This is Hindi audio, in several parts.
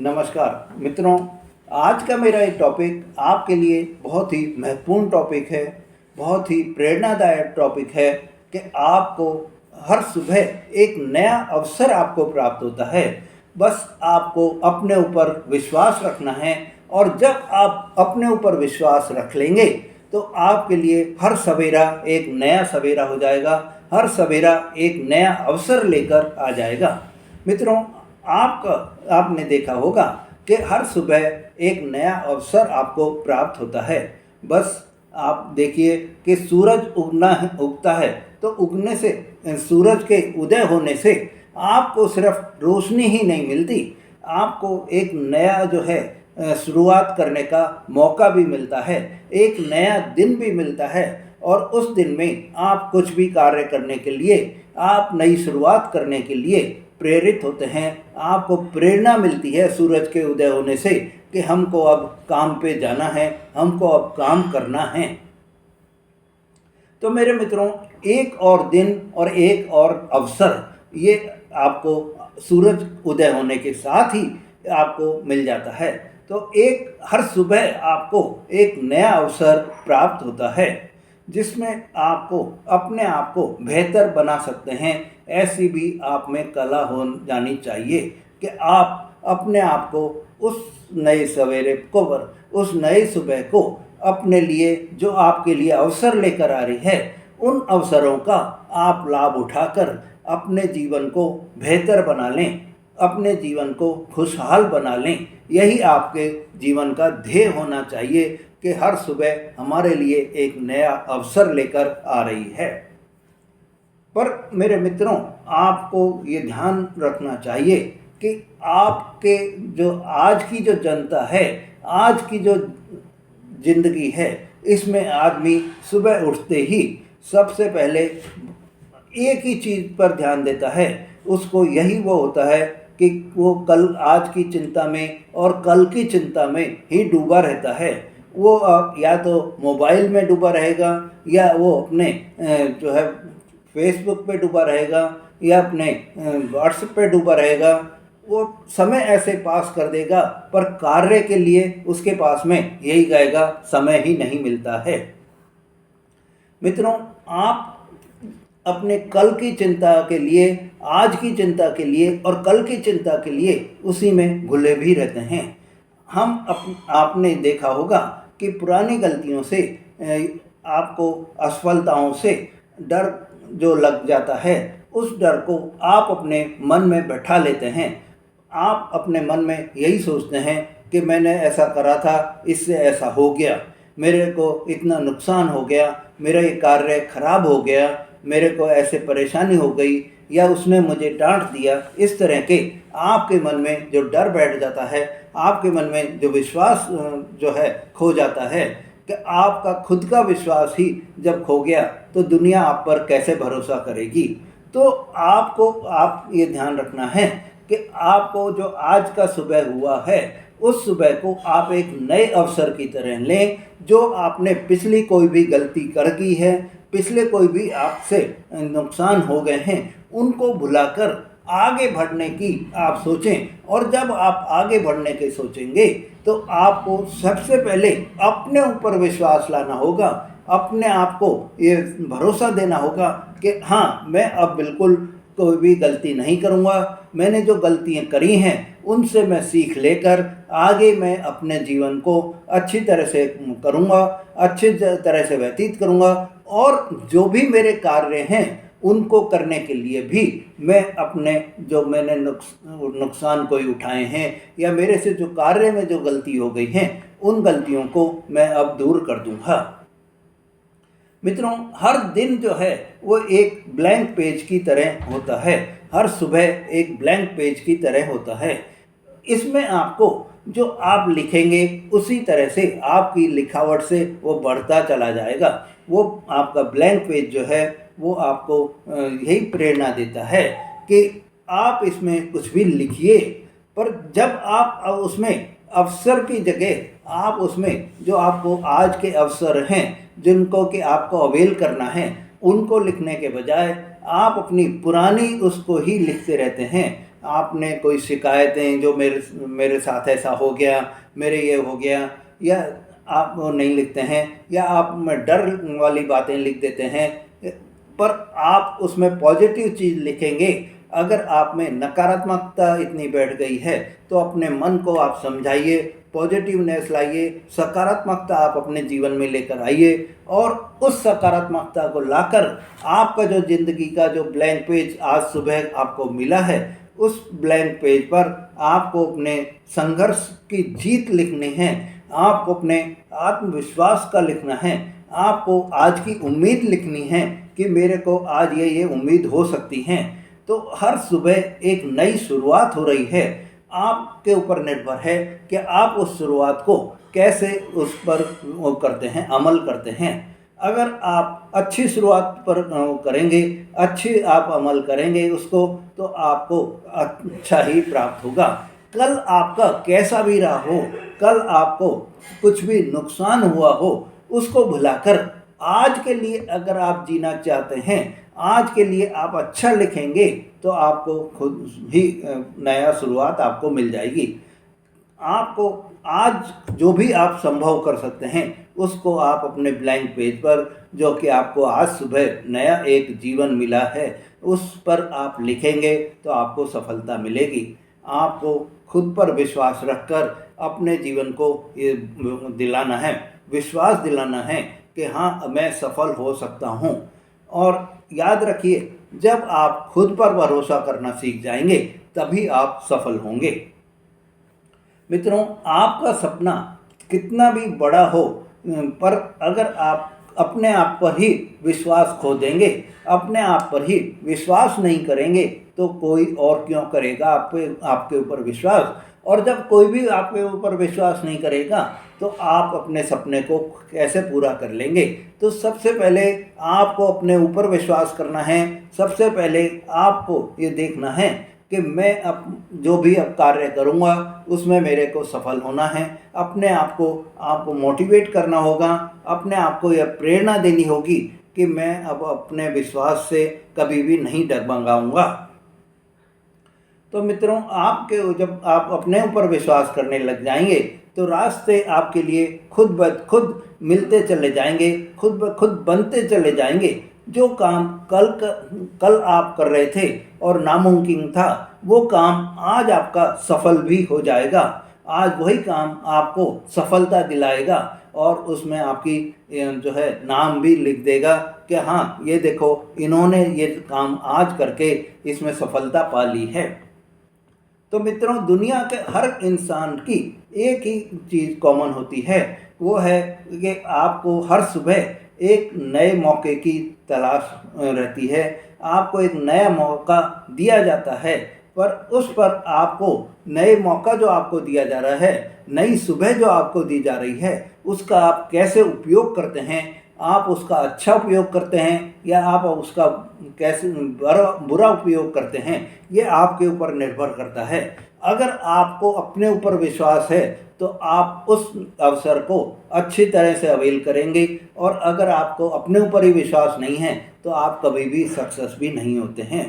नमस्कार मित्रों। आज का मेरा एक टॉपिक आपके लिए बहुत ही महत्वपूर्ण टॉपिक है, बहुत ही प्रेरणादायक टॉपिक है कि आपको हर सुबह एक नया अवसर आपको प्राप्त होता है। बस आपको अपने ऊपर विश्वास रखना है और जब आप अपने ऊपर विश्वास रख लेंगे तो आपके लिए हर सवेरा एक नया सवेरा हो जाएगा, हर सवेरा एक नया अवसर लेकर आ जाएगा। मित्रों, आपने देखा होगा कि हर सुबह एक नया अवसर आपको प्राप्त होता है। बस आप देखिए कि सूरज उगता है तो उगने से, सूरज के उदय होने से आपको सिर्फ रोशनी ही नहीं मिलती, आपको एक नया जो है शुरुआत करने का मौका भी मिलता है, एक नया दिन भी मिलता है और उस दिन में आप कुछ भी कार्य करने के लिए, आप नई शुरुआत करने के लिए प्रेरित होते हैं। आपको प्रेरणा मिलती है सूरज के उदय होने से कि हमको अब काम पे जाना है, हमको अब काम करना है। तो मेरे मित्रों, एक और दिन और एक और अवसर ये आपको सूरज उदय होने के साथ ही आपको मिल जाता है। तो एक हर सुबह आपको एक नया अवसर प्राप्त होता है जिसमें आपको अपने आप को बेहतर बना सकते हैं। ऐसी भी आप में कला हो जानी चाहिए कि आप अपने आप को उस नए सवेरे को, उस नए सुबह को अपने लिए जो आपके लिए अवसर लेकर आ रही है, उन अवसरों का आप लाभ उठाकर अपने जीवन को बेहतर बना लें, अपने जीवन को खुशहाल बना लें। यही आपके जीवन का ध्येय होना चाहिए कि हर सुबह हमारे लिए एक नया अवसर लेकर आ रही है। पर मेरे मित्रों, आपको ये ध्यान रखना चाहिए कि आपके जो आज की जो जनता है, आज की जो जिंदगी है, इसमें आदमी सुबह उठते ही सबसे पहले एक ही चीज़ पर ध्यान देता है। उसको यही वो होता है कि वो कल, आज की चिंता में और कल की चिंता में ही डूबा रहता है। वो या तो मोबाइल में डूबा रहेगा, या वो अपने जो है फेसबुक पे डूबा रहेगा, या अपने व्हाट्सएप पे डूबा रहेगा। वो समय ऐसे पास कर देगा पर कार्य के लिए उसके पास में यही कहेगा समय ही नहीं मिलता है। मित्रों, आप अपने कल की चिंता के लिए, आज की चिंता के लिए और कल की चिंता के लिए उसी में घुले भी रहते हैं। आपने देखा होगा कि पुरानी गलतियों से आपको असफलताओं से डर जो लग जाता है, उस डर को आप अपने मन में बैठा लेते हैं। आप अपने मन में यही सोचते हैं कि मैंने ऐसा करा था, इससे ऐसा हो गया, मेरे को इतना नुकसान हो गया, मेरा ये कार्य खराब हो गया, मेरे को ऐसे परेशानी हो गई, या उसने मुझे डांट दिया। इस तरह के आपके मन में जो डर बैठ जाता है, आपके मन में जो विश्वास जो है खो जाता है, कि आपका खुद का विश्वास ही जब खो गया तो दुनिया आप पर कैसे भरोसा करेगी। तो आप ये ध्यान रखना है कि आपको जो आज का सुबह हुआ है, उस सुबह को आप एक नए अवसर की तरह लें। जो आपने पिछली कोई भी गलती कर की है, पिछले कोई भी आपसे नुकसान हो गए हैं, उनको भुलाकर आगे बढ़ने की आप सोचें। और जब आप आगे बढ़ने के सोचेंगे तो आपको सबसे पहले अपने ऊपर विश्वास लाना होगा, अपने आप को ये भरोसा देना होगा कि हाँ, मैं अब बिल्कुल कोई भी गलती नहीं करूँगा। मैंने जो गलतियाँ करी हैं उनसे मैं सीख लेकर आगे मैं अपने जीवन को अच्छी तरह से करूँगा, अच्छी तरह से व्यतीत करूँगा, और जो भी मेरे कार्य हैं उनको करने के लिए भी मैं अपने जो मैंने नुकसान कोई उठाए हैं, या मेरे से जो कार्य में जो गलती हो गई हैं, उन गलतियों को मैं अब दूर कर दूँगा। मित्रों, हर दिन जो है वो एक ब्लैंक पेज की तरह होता है, हर सुबह एक ब्लैंक पेज की तरह होता है। इसमें आपको जो आप लिखेंगे उसी तरह से आपकी लिखावट से वो बढ़ता चला जाएगा। वो आपका ब्लैंक पेज जो है वो आपको यही प्रेरणा देता है कि आप इसमें कुछ भी लिखिए, पर जब आप उसमें अवसर की जगह आप उसमें जो आपको आज के अवसर हैं जिनको कि आपको अवेल करना है, उनको लिखने के बजाय आप अपनी पुरानी उसको ही लिखते रहते हैं, आपने कोई शिकायतें जो मेरे मेरे साथ ऐसा हो गया, मेरे ये हो गया, या आप वो नहीं लिखते हैं, या आप में डर वाली बातें लिख देते हैं, पर आप उसमें पॉजिटिव चीज़ लिखेंगे। अगर आप में नकारात्मकता इतनी बैठ गई है तो अपने मन को आप समझाइए, पॉजिटिवनेस लाइए, सकारात्मकता आप अपने जीवन में लेकर आइए, और उस सकारात्मकता को लाकर आपका जो ज़िंदगी का जो ब्लैंक पेज आज सुबह आपको मिला है, उस ब्लैंक पेज पर आपको अपने संघर्ष की जीत लिखनी है, आपको अपने आत्मविश्वास का लिखना है, आपको आज की उम्मीद लिखनी है कि मेरे को आज ये उम्मीद हो सकती है। तो हर सुबह एक नई शुरुआत हो रही है, आपके ऊपर निर्भर है कि आप उस शुरुआत को कैसे उस पर वो करते हैं, अमल करते हैं। अगर आप अच्छी शुरुआत पर करेंगे, अच्छी आप अमल करेंगे उसको, तो आपको अच्छा ही प्राप्त होगा। कल आपका कैसा भी रहा हो, कल आपको कुछ भी नुकसान हुआ हो, उसको भुलाकर आज के लिए अगर आप जीना चाहते हैं, आज के लिए आप अच्छा लिखेंगे, तो आपको खुद ही नया शुरुआत आपको मिल जाएगी। आपको आज जो भी आप संभव कर सकते हैं उसको आप अपने ब्लैंक पेज पर, जो कि आपको आज सुबह नया एक जीवन मिला है, उस पर आप लिखेंगे तो आपको सफलता मिलेगी। आपको खुद पर विश्वास रखकर अपने जीवन को ये दिलाना है, विश्वास दिलाना है कि हाँ, मैं सफल हो सकता हूँ। और याद रखिए, जब आप खुद पर भरोसा करना सीख जाएंगे तभी आप सफल होंगे। मित्रों, आपका सपना कितना भी बड़ा हो, पर अगर आप अपने आप पर ही विश्वास खो देंगे, अपने आप पर ही विश्वास नहीं करेंगे, तो कोई और क्यों करेगा आपके ऊपर विश्वास। और जब कोई भी आपके ऊपर विश्वास नहीं करेगा तो आप अपने सपने को कैसे पूरा कर लेंगे। तो सबसे पहले आपको अपने ऊपर विश्वास करना है। सबसे पहले आपको ये देखना है कि मैं अब जो भी अब कार्य करूँगा उसमें मेरे को सफल होना है। अपने आप को आपको मोटिवेट करना होगा, अपने आप को यह प्रेरणा देनी होगी कि मैं अब अपने विश्वास से कभी भी नहीं डगमगाऊंगा। तो मित्रों, जब आप अपने ऊपर विश्वास करने लग जाएंगे तो रास्ते आपके लिए खुद ब खुद मिलते चले जाएंगे, खुद ब खुद बनते चले जाएंगे। जो काम कल आप कर रहे थे और नामुमकिन था, वो काम आज आपका सफल भी हो जाएगा। आज वही काम आपको सफलता दिलाएगा और उसमें आपकी जो है नाम भी लिख देगा कि हाँ, ये देखो, इन्होंने ये काम आज करके इसमें सफलता पा ली है। तो मित्रों, दुनिया के हर इंसान की एक ही चीज़ कॉमन होती है, वो है कि आपको हर सुबह एक नए मौके की तलाश रहती है। आपको एक नया मौका दिया जाता है, पर उस पर आपको नए मौका जो आपको दिया जा रहा है, नई सुबह जो आपको दी जा रही है, उसका आप कैसे उपयोग करते हैं। आप उसका अच्छा उपयोग करते हैं या आप उसका कैसे बुरा उपयोग करते हैं, ये आपके ऊपर निर्भर करता है। अगर आपको अपने ऊपर विश्वास है तो आप उस अवसर को अच्छी तरह से अवेल करेंगे, और अगर आपको अपने ऊपर ही विश्वास नहीं है तो आप कभी भी सक्सेस भी नहीं होते हैं।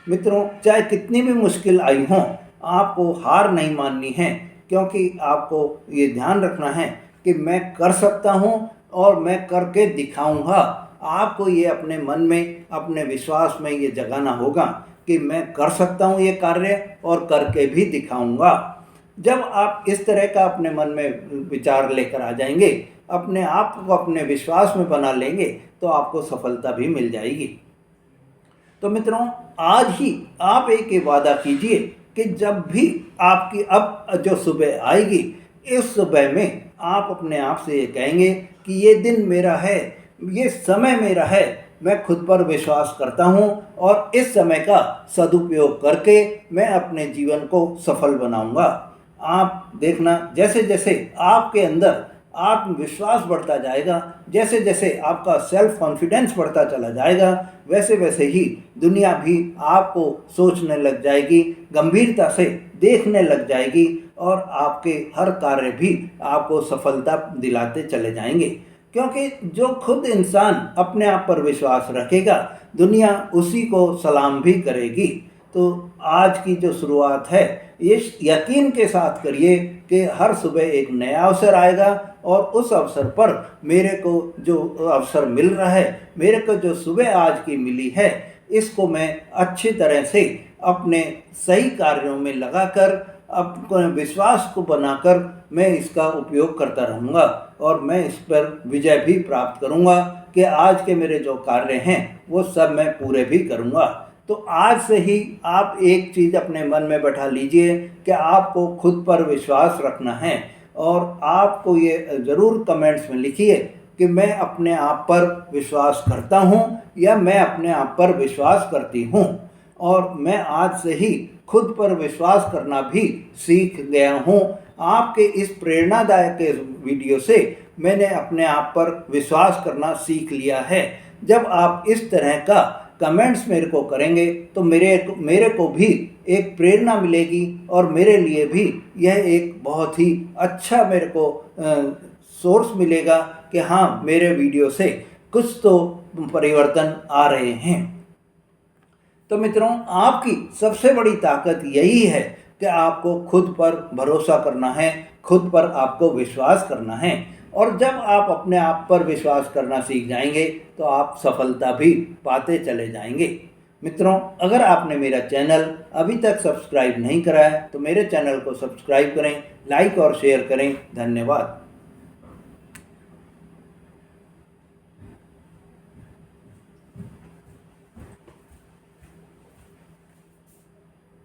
मित्रों, चाहे कितनी भी मुश्किल आई हो, आपको हार नहीं माननी है, क्योंकि आपको ये ध्यान रखना है कि मैं कर सकता हूँ और मैं करके दिखाऊंगा। आपको ये अपने मन में, अपने विश्वास में ये जगाना होगा कि मैं कर सकता हूँ ये कार्य और करके भी दिखाऊंगा। जब आप इस तरह का अपने मन में विचार लेकर आ जाएंगे, अपने आप को अपने विश्वास में बना लेंगे, तो आपको सफलता भी मिल जाएगी। तो मित्रों, आज ही आप एक वादा कीजिए कि जब भी आपकी अब जो सुबह आएगी, इस सुबह में आप अपने आप से ये कहेंगे कि ये दिन मेरा है, ये समय मेरा है, मैं खुद पर विश्वास करता हूँ और इस समय का सदुपयोग करके मैं अपने जीवन को सफल बनाऊंगा। आप देखना, जैसे जैसे आपके अंदर आत्मविश्वास बढ़ता जाएगा, जैसे जैसे आपका सेल्फ कॉन्फिडेंस बढ़ता चला जाएगा, वैसे वैसे ही दुनिया भी आपको सोचने लग जाएगी, गंभीरता से देखने लग जाएगी, और आपके हर कार्य भी आपको सफलता दिलाते चले जाएंगे। क्योंकि जो खुद इंसान अपने आप पर विश्वास रखेगा, दुनिया उसी को सलाम भी करेगी। तो आज की जो शुरुआत है इस यकीन के साथ करिए कि हर सुबह एक नया अवसर आएगा और उस अवसर पर मेरे को जो अवसर मिल रहा है, मेरे को जो सुबह आज की मिली है, इसको मैं अच्छी तरह से अपने सही कार्यों में लगाकर अपने विश्वास को बनाकर मैं इसका उपयोग करता रहूँगा और मैं इस पर विजय भी प्राप्त करूँगा कि आज के मेरे जो कार्य हैं वो सब मैं पूरे भी करूँगा। तो आज से ही आप एक चीज़ अपने मन में बैठा लीजिए कि आपको खुद पर विश्वास रखना है और आपको ये ज़रूर कमेंट्स में लिखिए कि मैं अपने आप पर विश्वास करता हूँ या मैं अपने आप पर विश्वास करती हूँ। और मैं आज से ही खुद पर विश्वास करना भी सीख गया हूँ। आपके इस प्रेरणादायक वीडियो से मैंने अपने आप पर विश्वास करना सीख लिया है। जब आप इस तरह का कमेंट्स मेरे को करेंगे तो मेरे को भी एक प्रेरणा मिलेगी और मेरे लिए भी यह एक बहुत ही अच्छा मेरे को सोर्स मिलेगा कि हाँ, मेरे वीडियो से कुछ तो परिवर्तन आ रहे हैं। तो मित्रों, आपकी सबसे बड़ी ताकत यही है कि आपको खुद पर भरोसा करना है, खुद पर आपको विश्वास करना है। और जब आप अपने आप पर विश्वास करना सीख जाएंगे तो आप सफलता भी पाते चले जाएंगे। मित्रों, अगर आपने मेरा चैनल अभी तक सब्सक्राइब नहीं करा है तो मेरे चैनल को सब्सक्राइब करें, लाइक और शेयर करें। धन्यवाद।